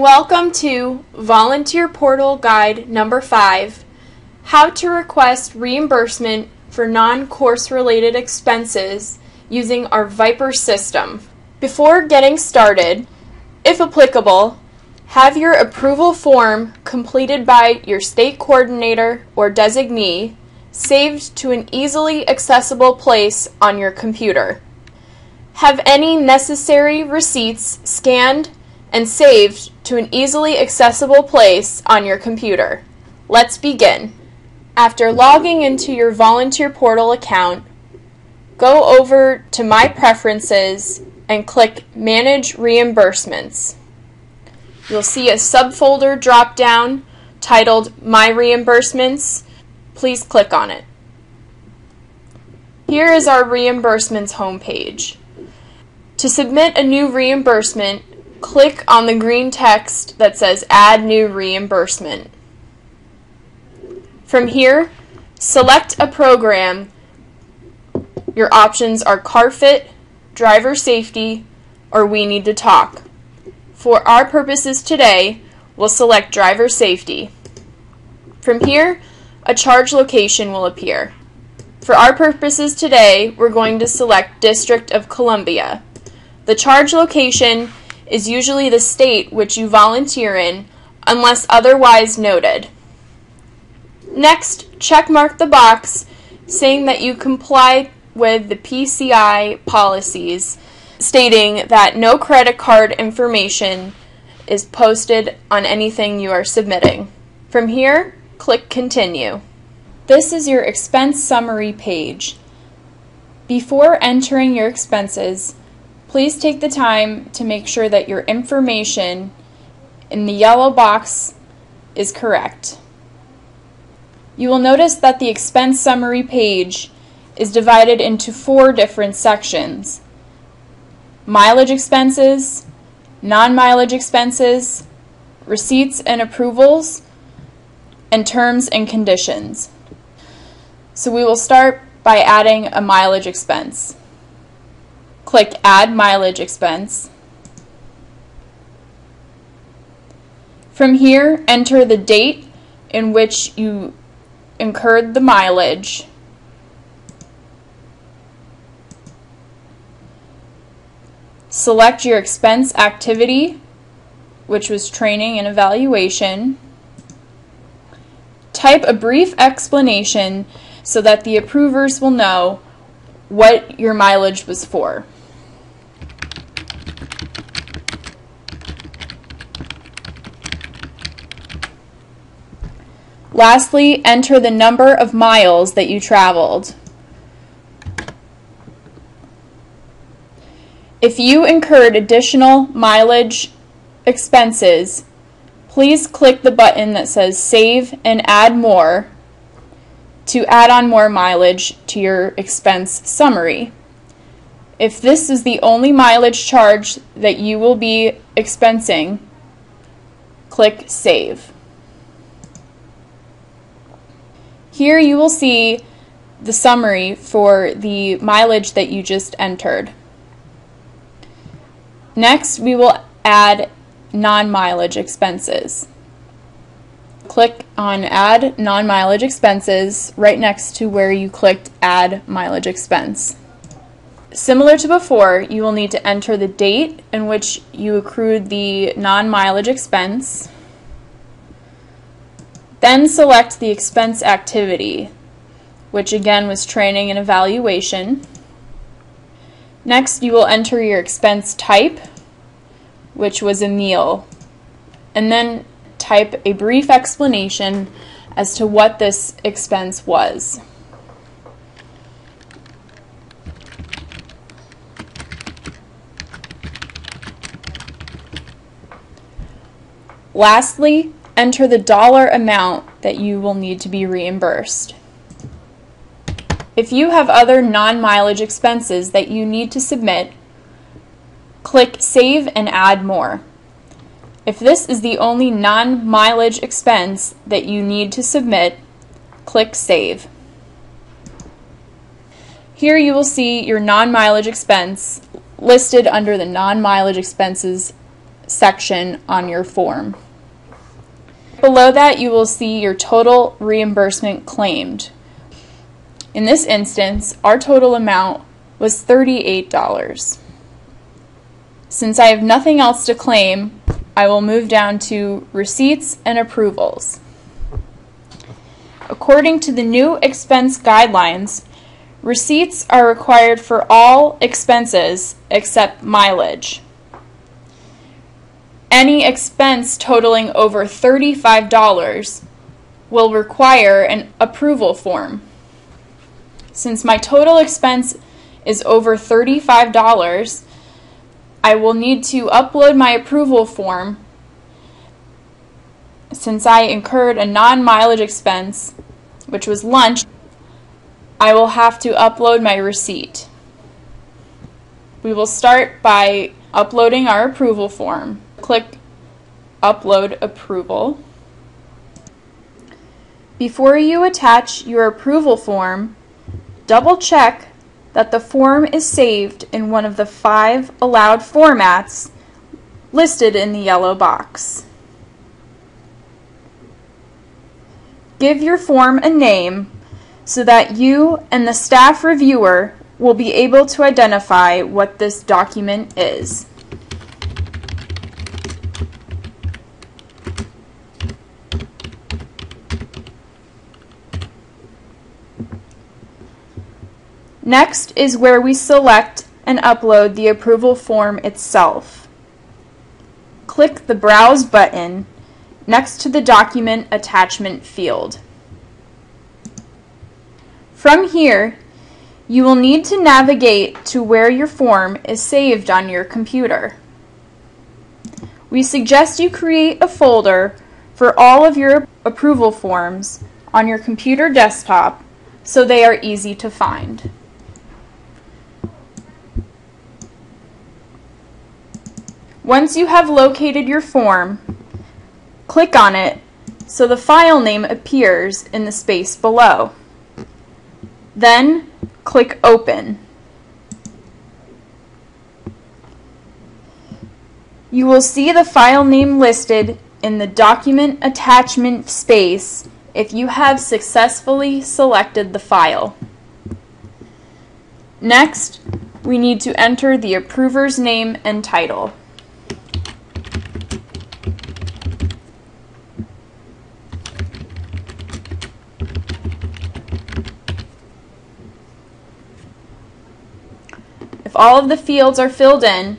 Welcome to Volunteer Portal Guide number 5, How to Request Reimbursement for Non-Course Related Expenses using our ViPER system. Before getting started, if applicable, have your approval form completed by your state coordinator or designee saved to an easily accessible place on your computer. Have any necessary receipts scanned and saved to an easily accessible place on your computer. Let's begin. After logging into your Volunteer Portal account, go over to My Preferences and click Manage Reimbursements. You'll see a subfolder drop-down titled My Reimbursements. Please click on it. Here is our reimbursements homepage. To submit a new reimbursement, click on the green text that says Add New Reimbursement. From here, select a program. Your options are CarFit, Driver Safety, or We Need to Talk. For our purposes today, we'll select Driver Safety. From here, a charge location will appear. For our purposes today, we're going to select District of Columbia. The charge location is usually the state which you volunteer in, unless otherwise noted. Next, checkmark the box saying that you comply with the PCI policies, stating that no credit card information is posted on anything you are submitting. From here, click Continue. This is your expense summary page. Before entering your expenses, please take the time to make sure that your information in the yellow box is correct. You will notice that the expense summary page is divided into 4 different sections: mileage expenses, non-mileage expenses, receipts and approvals, and terms and conditions. So we will start by adding a mileage expense. Click Add Mileage Expense. From here, enter the date in which you incurred the mileage. Select your expense activity, which was training and evaluation. Type a brief explanation so that the approvers will know what your mileage was for. Lastly, enter the number of miles that you traveled. If you incurred additional mileage expenses, please click the button that says Save and Add More to add on more mileage to your expense summary. If this is the only mileage charge that you will be expensing, click Save. Here you will see the summary for the mileage that you just entered. Next, we will add non-mileage expenses. Click on Add Non-Mileage Expenses right next to where you clicked Add Mileage Expense. Similar to before, you will need to enter the date in which you accrued the non-mileage expense. Then select the expense activity, which again was training and evaluation. Next, you will enter your expense type, which was a meal, and then type a brief explanation as to what this expense was. Lastly, enter the dollar amount that you will need to be reimbursed. If you have other non-mileage expenses that you need to submit, click Save and Add More. If this is the only non-mileage expense that you need to submit, click Save. Here you will see your non-mileage expense listed under the non-mileage expenses section on your form. Below that, you will see your total reimbursement claimed. In this instance, our total amount was $38. Since I have nothing else to claim, I will move down to receipts and approvals. According to the new expense guidelines, receipts are required for all expenses except mileage. Any expense totaling over $35 will require an approval form. Since my total expense is over $35, I will need to upload my approval form. Since I incurred a non-mileage expense, which was lunch, I will have to upload my receipt. We will start by uploading our approval form. Click Upload Approval. Before you attach your approval form, double check that the form is saved in one of the 5 allowed formats listed in the yellow box. Give your form a name so that you and the staff reviewer will be able to identify what this document is. Next is where we select and upload the approval form itself. Click the Browse button next to the document attachment field. From here, you will need to navigate to where your form is saved on your computer. We suggest you create a folder for all of your approval forms on your computer desktop so they are easy to find. Once you have located your form, click on it so the file name appears in the space below. Then click Open. You will see the file name listed in the document attachment space if you have successfully selected the file. Next, we need to enter the approver's name and title. If all of the fields are filled in,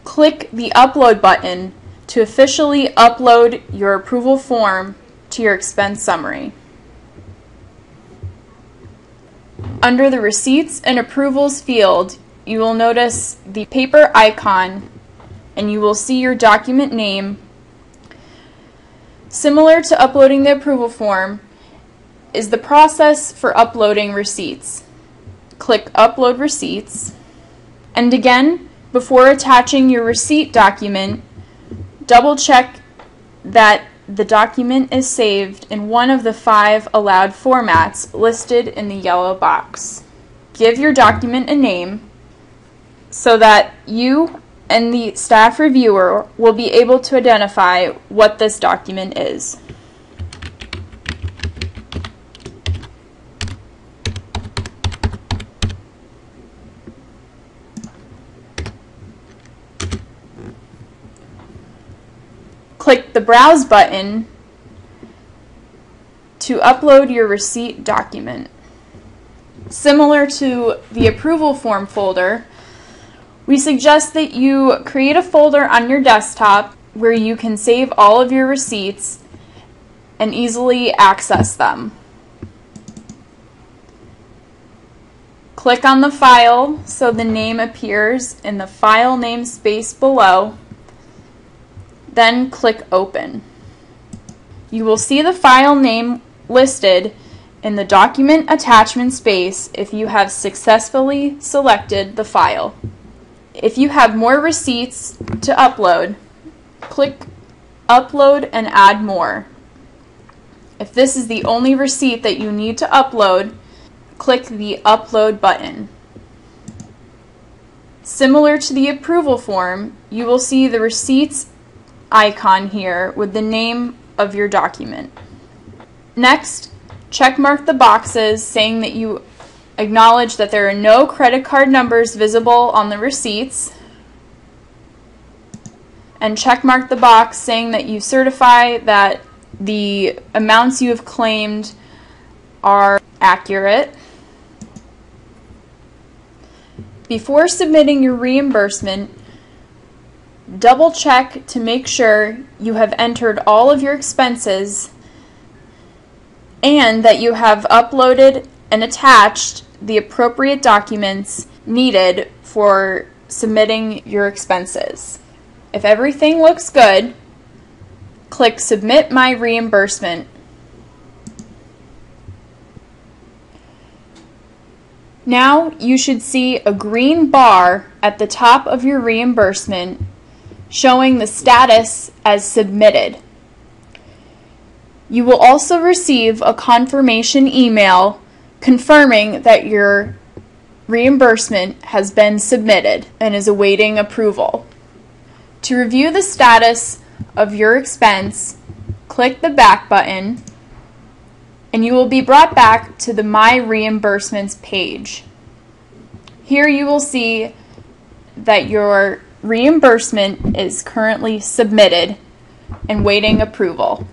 click the Upload button to officially upload your approval form to your expense summary. Under the Receipts and Approvals field, you will notice the paper icon and you will see your document name. Similar to uploading the approval form is the process for uploading receipts. Click Upload Receipts. And again, before attaching your receipt document, double check that the document is saved in one of the 5 allowed formats listed in the yellow box. Give your document a name so that you and the staff reviewer will be able to identify what this document is. Click the Browse button to upload your receipt document. Similar to the approval form folder, we suggest that you create a folder on your desktop where you can save all of your receipts and easily access them. Click on the file so the name appears in the file name space below. Then click Open. You will see the file name listed in the document attachment space if you have successfully selected the file. If you have more receipts to upload, click Upload and Add More. If this is the only receipt that you need to upload, click the Upload button. Similar to the approval form, you will see the receipts icon here with the name of your document. Next, check mark the boxes saying that you acknowledge that there are no credit card numbers visible on the receipts, and check mark the box saying that you certify that the amounts you have claimed are accurate. Before submitting your reimbursement, double check to make sure you have entered all of your expenses and that you have uploaded and attached the appropriate documents needed for submitting your expenses. If everything looks good, click Submit My Reimbursement. Now you should see a green bar at the top of your reimbursement showing the status as submitted. You will also receive a confirmation email confirming that your reimbursement has been submitted and is awaiting approval. To review the status of your expense, click the Back button and you will be brought back to the My Reimbursements page. Here you will see that your reimbursement is currently submitted and waiting approval.